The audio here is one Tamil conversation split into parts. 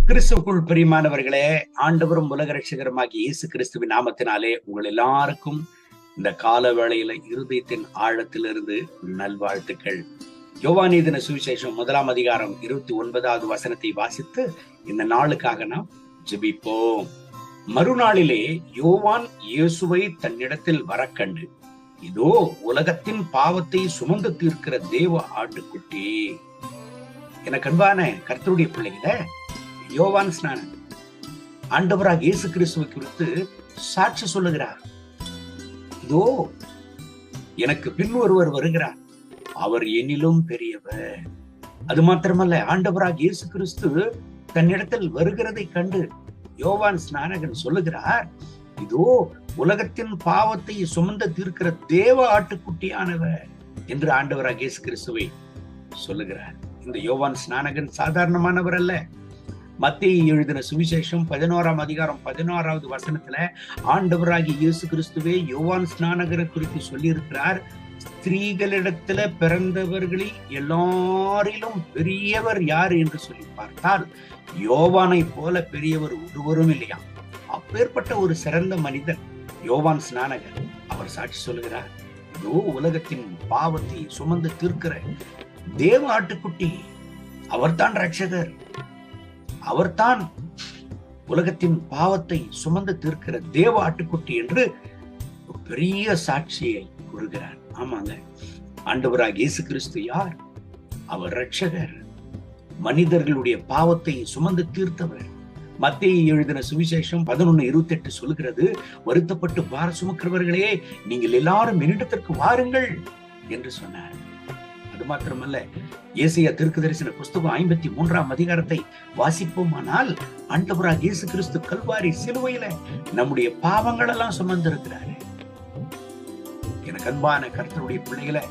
கிறிஸ்துவுக்குள் பிரியமானவர்களே, ஆண்டவரும் உலக ரட்சகருமாகிய இயேசு கிறிஸ்துவின் நாமத்தினாலே உங்கள் எல்லாருக்கும் இந்த கால வேளையில இருதயத்தின் ஆழத்திலிருந்து நல்வாழ்த்துக்கள். யோவான் எழுதின சுவிசேஷம் 1ஆம் அதிகாரம் 29வது வசனத்தை வாசித்து இந்த நாளுக்காக நாம் ஜெபிப்போம். மறுநாளிலே யோவான் இயேசுவை தன்னிடத்தில் வர கண்டு, இதோ உலகத்தின் பாவத்தை சுமந்து தீர்க்கிற தேவ ஆட்டுக்குட்டி. எனக்கு அன்பான கர்த்தருடைய பிள்ளைகள, யோவான் ஸ்நானன் ஆண்டவராக இயேசு கிறிஸ்துவை குறித்து சாட்சி சொல்லுகிறார். இதோ எனக்கு பின் ஒருவர் வருகிறார், அவர் என்னிலும் பெரியவர். அது மாத்திரமல்ல, ஆண்டவராக இயேசு கிறிஸ்து தன்னிடத்தில் வருகிறதை கண்டு யோவான் ஸ்நானகன் சொல்லுகிறார், இதோ உலகத்தின் பாவத்தை சுமந்து தீர்க்கிற தேவ ஆட்டுக்குட்டியானவர் என்று ஆண்டவராக இயேசு கிறிஸ்துவை சொல்லுகிறார். இந்த யோவான் ஸ்நானகன் சாதாரணமானவர் அல்ல. மத்தேயு எழுதின சுவிசேஷம் 11ஆம் அதிகாரம் 16வது வசனத்துல ஆண்டவராகிய இயேசு கிறிஸ்துவே யோவான் ஸ்நானகரை குறித்து சொல்லி இருக்கிறார், ஸ்திரீகளிடத்துல பிறந்தவர்களில் எல்லாரிலும் பெரியவர் யார் என்று சொல்லி பார்த்தால் யோவானை போல பெரியவர் ஒருவரும் இல்லையா. அப்பேற்பட்ட ஒரு சிறந்த மனிதன் யோவான் ஸ்நானகர். அவர் சாட்சி சொல்லுகிறார், இதோ உலகத்தின் பாவத்தை சுமந்து தீர்க்கிற தேவ ஆட்டுக்குட்டி, அவர்தான் ரட்சகர், அவர்தான் உலகத்தின் பாவத்தை சுமந்து தீர்க்கிற தேவ ஆட்டுக்குட்டி என்று பெரிய சாட்சியை கூறுகிறார். ஆமாங்க, ஆண்டவராக இயேசு கிறிஸ்து யார்? அவர் ரட்சகர், மனிதர்களுடைய பாவத்தை சுமந்து தீர்த்தவர். மத்தேயு எழுதின சுவிசேஷம் 11:28 சொல்லுகிறது, வருத்தப்பட்டு பார சுமக்கிறவர்களே, நீங்கள் எல்லாரும் என்னிடத்திற்கு வாருங்கள் என்று சொன்னார். அது மாத்திரமல்ல, ஏசாயா தீர்க்கதரிசன புஸ்தகம் 53ஆம் அதிகாரத்தை வாசிப்போமானால், ஆண்டவராக இயேசு கிறிஸ்து கல்வாரி சிலுவையில நம்முடைய பாவங்கள் எல்லாம் சுமந்திருக்கிறாரு. எனக்கு அன்பான கர்த்தருடைய பிள்ளைகளை,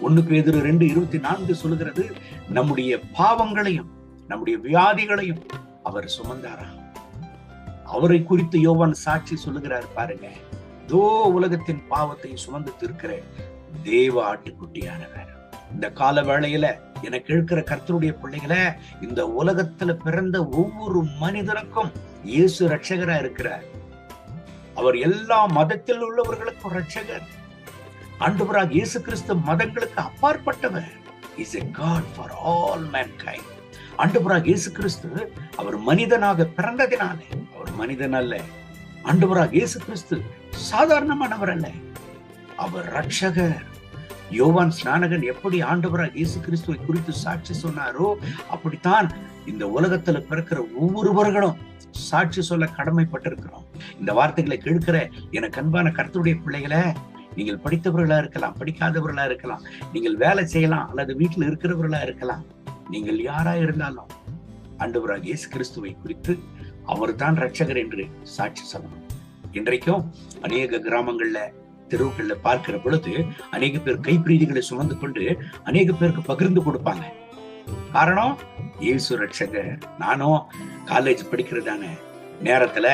1 பேதுரு 2:24 சொல்லுகிறது, நம்முடைய பாவங்களையும் நம்முடைய வியாதிகளையும் அவர் சுமந்தாரா. அவரை குறித்து யோவான் சாட்சி சொல்லுகிறார் பாருங்க, இதோ உலகத்தின் பாவத்தை சுமந்து தீர்க்கிற தேவ ஆட்டுக்குட்டியானவர். இந்த கால வேளையில எனக்கு இருக்கிற கர்த்தருடைய பிள்ளைகளை, இந்த உலகத்துல பிறந்த ஒவ்வொரு மனிதனுக்கும் இயேசு ரட்சகரா இருக்கிறார். அவர் எல்லா மதத்தில் உள்ளவர்களுக்கும் ரட்சகர். ஆண்டவராக இயேசு கிறிஸ்து மதங்களுக்கு அப்பாற்பட்டவர். Is a God for all mankind. ஆண்டவராக இயேசு கிறிஸ்து அவர் மனிதனாக பிறந்ததினாலே அவர் மனிதன் அல்ல. ஆண்டவராக இயேசு கிறிஸ்து சாதாரணமானவர் அல்ல, அவர் ரட்சகர். யோவான் ஸ்நானகன் எப்படி ஆண்டவராக இயேசு கிறிஸ்துவை குறித்து சாட்சி சொன்னாரோ, அப்படித்தான் இந்த உலகத்துல பிறக்கிற ஒவ்வொருவர்களும் சாட்சி சொல்ல கடமைப்பட்டிருக்கிறோம். இந்த வார்த்தைகளை கேட்கிற எனக்கு அன்பான கர்த்தருடைய பிள்ளைகளை, நீங்கள் படித்தவர்களா இருக்கலாம், படிக்காதவர்களா இருக்கலாம், நீங்கள் வேலை செய்யலாம் அல்லது வீட்டில் இருக்கிறவர்களா இருக்கலாம், நீங்கள் யாரா இருந்தாலும் ஆண்டவராக இயேசு கிறிஸ்துவை குறித்து அவர் தான் ரட்சகர் என்று சாட்சி சொல்லணும். இன்றைக்கும் அநேக கிராமங்கள்ல தெருவுகள்ல பார்க்கிற பொழுது அநேக பேர் கைப்பிரீதிகளை சுமந்து கொண்டு அநேக பேருக்கு பகிர்ந்து கொடுப்பாங்க. காரணம், இயேசு ரட்சகர். நானும் காலேஜ் படிக்கிறதான நேரத்துல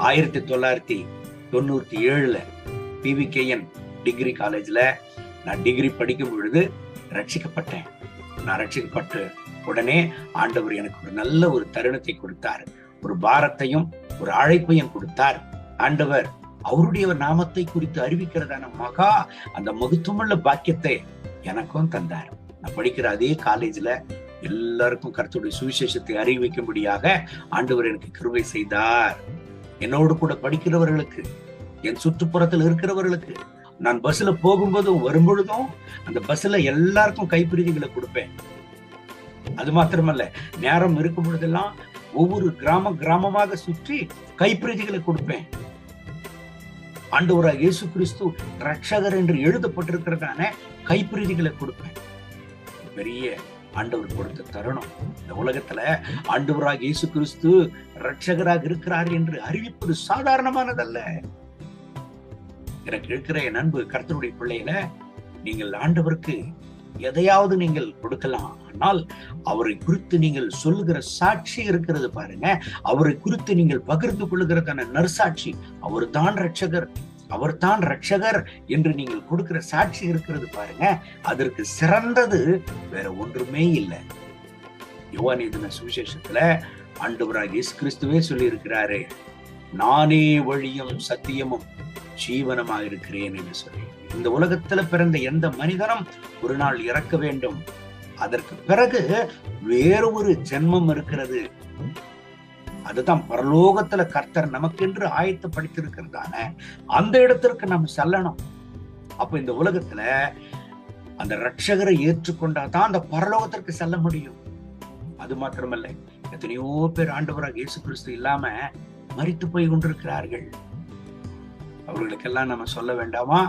1997 PVKN டிகிரி காலேஜ்ல நான் டிகிரி படிக்கும் பொழுது ரட்சிக்கப்பட்டேன். நான் ரட்சிக்கப்பட்டு உடனே ஆண்டவர் எனக்கு ஒரு நல்ல ஒரு தருணத்தை கொடுத்தார், ஒரு பாரத்தையும் ஒரு அழைப்பையும் கொடுத்தார். ஆண்டவர் அவருடைய நாமத்தை குறித்து அறிவிக்கிறதான அந்த மகத்துவமுள்ள பாக்கியத்தை எனக்கும் தந்தார். நான் படிக்கிற அதே காலேஜ்ல எல்லாருக்கும் கர்த்தருடைய சுவிசேஷத்தை அறிவிக்கும்படியாக ஆண்டவர் எனக்கு கிருபை செய்தார். என்னோடு கூட படிக்கிறவர்களுக்கு, என் சுற்றுப்புறத்தில் இருக்கிறவர்களுக்கு, நான் பஸ்ல போகும்போதும் வரும்பொழுதும் அந்த பஸ்ல எல்லாருக்கும் கைப்பிரதிகளை கொடுப்பேன். அது மாத்திரமல்ல, நேரம் இருக்கும் பொழுதெல்லாம் ஒவ்வொரு கிராமமாக சுற்றி கைப்பிரதிகளை கொடுப்பேன். ஆண்டவராக இயேசு கிறிஸ்து ரட்சகர் என்று எழுதப்பட்டிருக்கிறதான கைப்பிரதிகளை கொடுப்பேன். பெரிய ஆண்டவர் கொடுத்த தருணம். இந்த உலகத்துல ஆண்டவராக இயேசு கிறிஸ்து ரட்சகராக இருக்கிறார் என்று அறிவிப்பது சாதாரணமானதல்ல. எனக்கு இருக்கிற என் அன்பு கர்த்தருடைய பிள்ளைகளை, நீங்கள் ஆண்டவருக்கு எதையாவது நீங்கள் கொடுக்கலாம், ஆனால் அவரை குறித்து நீங்கள் சொல்லுகிற சாட்சி இருக்கிறது பாருங்க, அவரை குறித்து நீங்கள் பகிர்ந்து கொள்ளுகிறதான நற்சாட்சி, அவர் தான் ரட்சகர், அவர் தான் ரட்சகர் என்று நீங்கள் கொடுக்கிற சாட்சி இருக்கிறது பாருங்க, அதற்கு சிறந்தது வேற ஒன்றுமே இல்லை. யோவான் எழுதின சுவிசேஷத்துல ஆண்டவராகிய இயேசு கிறிஸ்துவே சொல்லி இருக்கிறாரு, நானே வழியும் சத்தியமும் ஜீவனமாக இருக்கிறேன் என்று சொல்லி. இந்த உலகத்துல பிறந்த எந்த மனிதனும் ஒரு நாள் இறக்க வேண்டும். அதற்கு பிறகு வேறு ஒரு ஜென்மம் இருக்கிறது. அதுதான் பரலோகத்துல கர்த்தர் நமக்கென்று ஆயத்தப்படுத்தியிருக்கிறதான அந்த இடத்திற்கு நாம் செல்லணும். அப்ப இந்த உலகத்துல அந்த ரட்சகரை ஏற்றுக்கொண்டாதான் அந்த பரலோகத்திற்கு செல்ல முடியும். அது மாத்திரமல்ல, எத்தனையோ பேர் ஆண்டவராக இயேசு கிறிஸ்து இல்லாம மரித்து போய் கொண்டிருக்கிறார்கள். அவர்களுக்கெல்லாம் நம்ம சொல்ல வேண்டாமா?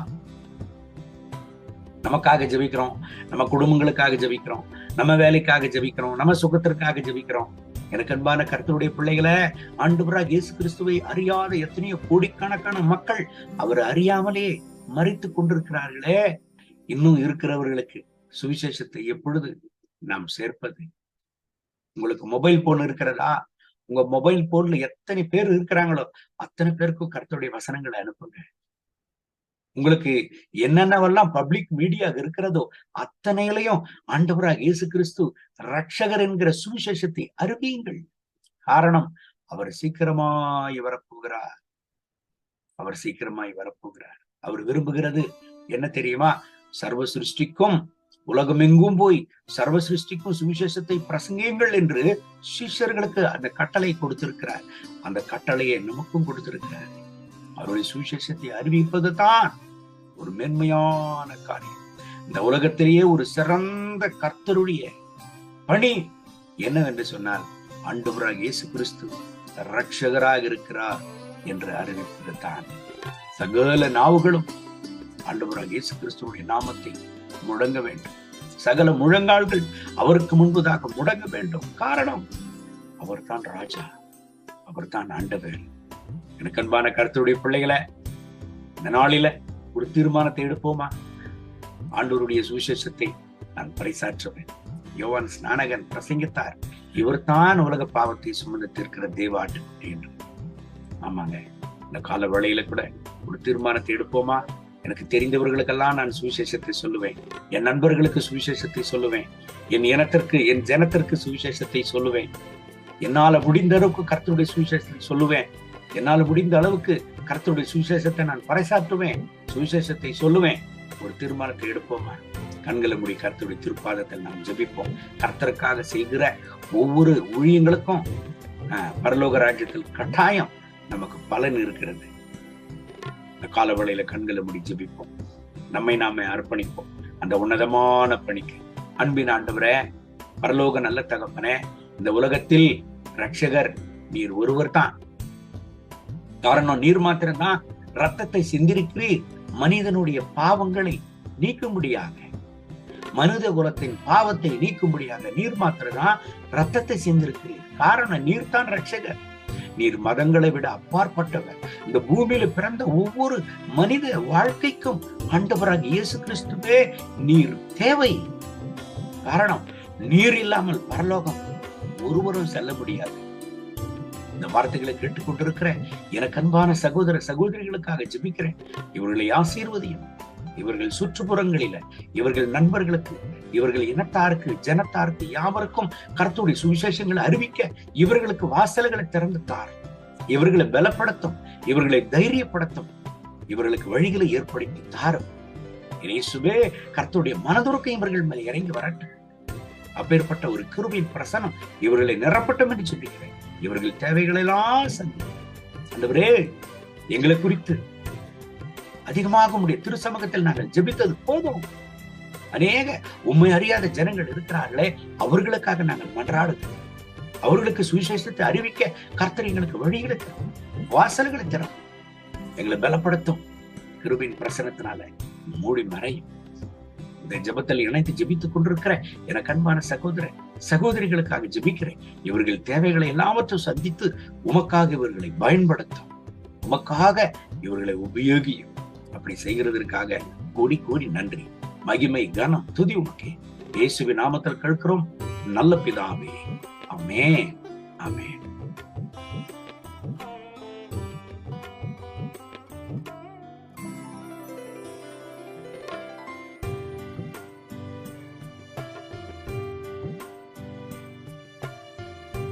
நமக்காக ஜெபிக்கிறோம், நம்ம குடும்பங்களுக்காக ஜெபிக்கிறோம், நம்ம வேலைக்காக ஜெபிக்கிறோம், நம்ம சுகத்திற்காக ஜெபிக்கிறோம். எனக்கு அன்பான கர்த்தருடைய பிள்ளைகளை, ஆண்டவராக இயேசு கிறிஸ்துவை அறியாத எத்தனையோ கோடிக்கணக்கான மக்கள் அவர் அறியாமலே மரித்து கொண்டிருக்கிறார்களே. இன்னும் இருக்கிறவர்களுக்கு சுவிசேஷத்தை எப்பொழுது நாம் சேர்ப்பது? உங்களுக்கு மொபைல் போன் இருக்கிறதா? உங்க மொபைல் போன்ல எத்தனை பேர் இருக்கிறாங்களோ அத்தனை பேருக்கும் கர்த்தருடைய வசனங்களை அனுப்புங்க. உங்களுக்கு என்னென்னவெல்லாம் பப்ளிக் மீடியா இருக்கிறதோ அத்தனையிலையும் ஆண்டவராக இயேசு கிறிஸ்து ரட்சகர் என்கிற சுவிசேஷத்தை அறிவியுங்கள். காரணம், அவர் சீக்கிரமாய் வரப்போகிறார். அவர் சீக்கிரமாய் வரப்போகிறார். அவர் விரும்புகிறது என்ன தெரியுமா? சர்வ சிருஷ்டிக்கும் உலகமெங்கும் போய் சர்வ சிருஷ்டிக்கும் சுவிசேஷத்தை பிரசங்கியுங்கள் என்று சிஷ்யர்களுக்கு அந்த கட்டளை கொடுத்திருக்கிறார். அந்த கட்டளையை நமக்கும் கொடுத்திருக்கிறார். அவருடைய சுவிசேஷத்தை அறிவிப்பது தான் ஒரு மேன்மையான காரியம். இந்த உலகத்திலேயே ஒரு சிறந்த கர்த்தருடைய பணி என்னவென்று சொன்னால், ஆண்டவராக இயேசு கிறிஸ்து ரட்சகராக இருக்கிறார் என்று அறிவிப்பது தான். சகல நாவுகளும் ஆண்டவராக இயேசு கிறிஸ்துவுடைய நாமத்தை முழங்க வேண்டும். சகல முழங்கால்கள் அவருக்கு முன்பதாக முடங்க வேண்டும். காரணம், அவர் தான் ராஜா, அவர் தான் ஆண்டவர். எனக்கு அன்பான கர்த்தருடைய பிள்ளைகளை, இந்த நாளில ஒரு தீர்மானத்தை எடுப்போமா? ஆண்டவருடைய சுவிசேஷத்தை நான் பறைசாற்றுவேன். யோவான் ஸ்நானகன் பிரசங்கித்தார், இவர் தான் உலக பாவத்தை சுமந்து தீர்க்கிற தேவாட்டு என்று. ஆமாங்க, இந்த கால வேளையில கூட ஒரு தீர்மானத்தை எடுப்போமா? எனக்கு தெரிந்தவர்களுக்கெல்லாம் நான் சுவிசேஷத்தை சொல்லுவேன். என் நண்பர்களுக்கு சுவிசேஷத்தை சொல்லுவேன். என் இனத்திற்கு, என் ஜனத்திற்கு சுவிசேஷத்தை சொல்லுவேன். என்னால முடிந்த அளவுக்கு கர்த்தருடைய சுவிசேஷத்தை சொல்லுவேன். என்னால முடிந்த அளவுக்கு கர்த்தருடைய சுவிசேஷத்தை நான் பறைசாற்றுவேன், சுவிசேஷத்தை சொல்லுவேன். ஒரு தீர்மானத்தை எடுப்போமா? கண்களை மூடி கர்த்தருடைய திருப்பாதத்தில் நாம் ஜெபிப்போம். கர்த்தருக்காக செய்கிற ஒவ்வொரு ஊழியங்களுக்கும் பரலோக ராஜ்யத்தில் கட்டாயம் நமக்கு பலன் இருக்கிறது. இந்த காலவேளையில கண்களை மூடி ஜெபிப்போம். நம்மை நாமே அர்ப்பணிப்போம் அந்த உன்னதமான பணிக்கு. அன்பின் ஆண்டவரே, பரலோக நல்ல தகப்பனே, இந்த உலகத்தில் ரட்சகர் நீர் ஒருவர் தான். காரணம், நீர் மாத்திரம்தான் ரத்தத்தை சிந்திருக்கிறீர் மனிதனுடைய பாவங்களை நீக்கும்படியாக, மனித குலத்தின் பாவத்தை நீக்கும்படியாக நீர் மாத்திரம்தான் ரத்தத்தை சிந்திருக்கிறீர். காரணம், நீர் தான் ரட்சகர். நீர் மதங்களை விட அப்பாற்பட்டவர். இந்த பூமியில பிறந்த ஒவ்வொரு மனித வாழ்க்கைக்கும் ஆண்டவராக இயேசு கிறிஸ்துவே நீர் தேவை. காரணம், நீர் இல்லாமல் பரலோகம் ஒருவரும் செல்ல முடியாது. இந்த வார்த்தைகளை கேட்டுக்கொண்டிருக்கிற எனக்கு அன்பான சகோதர சகோதரிகளுக்காக ஜெபிக்கிறேன். இவர்களை ஆசீர்வதியும். இவர்கள் சுற்றுப்புறங்களில, இவர்கள் நண்பர்களுக்கு, இவர்கள் இனத்தாருக்கு, ஜனத்தாருக்கு யாவருக்கும் கர்த்தருடைய சுவிசேஷங்களை அறிவிக்க இவர்களுக்கு வாசல்களை திறந்து தார். இவர்களை பலப்படுத்தும், இவர்களை தைரியப்படுத்தும், இவர்களுக்கு வழிகளை ஏற்படுத்தி தாரும். இயேசுவே, கர்த்தருடைய மனதுருக்கம் இவர்கள் மேல் இறங்கி வரட்டும். அப்பேற்பட்ட ஒரு கிருபையின் பிரசனம் இவர்களை நிரப்பட்டும் என்று சொல்லிக்கிறேன். இவர்கள் தேவைகளை எல்லாம் சந்தி. ஆண்டவரே, எங்களை குறித்து அதிகமாக உடைய திருச்சமூகத்தில் நாங்கள் ஜெபித்தது போதும். அநேக உண்மை அறியாத ஜனங்கள் இருக்கிறார்களே, அவர்களுக்காக நாங்கள் மன்றாடுகிறோம். அவர்களுக்கு சுவிசேஷத்தை அறிவிக்க கர்த்தர் எங்களுக்கு வழிகளை தரும், வாசல்களை தரும். எங்களை பலப்படுத்தும். கிருபையின் பிரசனத்தினால மூடி மறையும். இந்த ஜெபத்தில் இணைத்து ஜெபித்துக் கொண்டிருக்கிற எனக்கு அன்பான சகோதர சகோதரிகளுக்காக ஜெபிக்கிறேன். இவர்கள் தேவைகளை எல்லாவற்றையும் சந்தித்து உமக்காக இவர்களை பயன்படுத்தும், உமக்காக இவர்களை உபயோகியும். அப்படி செய்கிறதற்காக கோடி கோடி நன்றி. மகிமை, கனம், துதி உமக்கே. இயேசுவின் நாமத்தில் கேட்கிறோம் நல்ல பிதாவே. ஆமென், ஆமென்.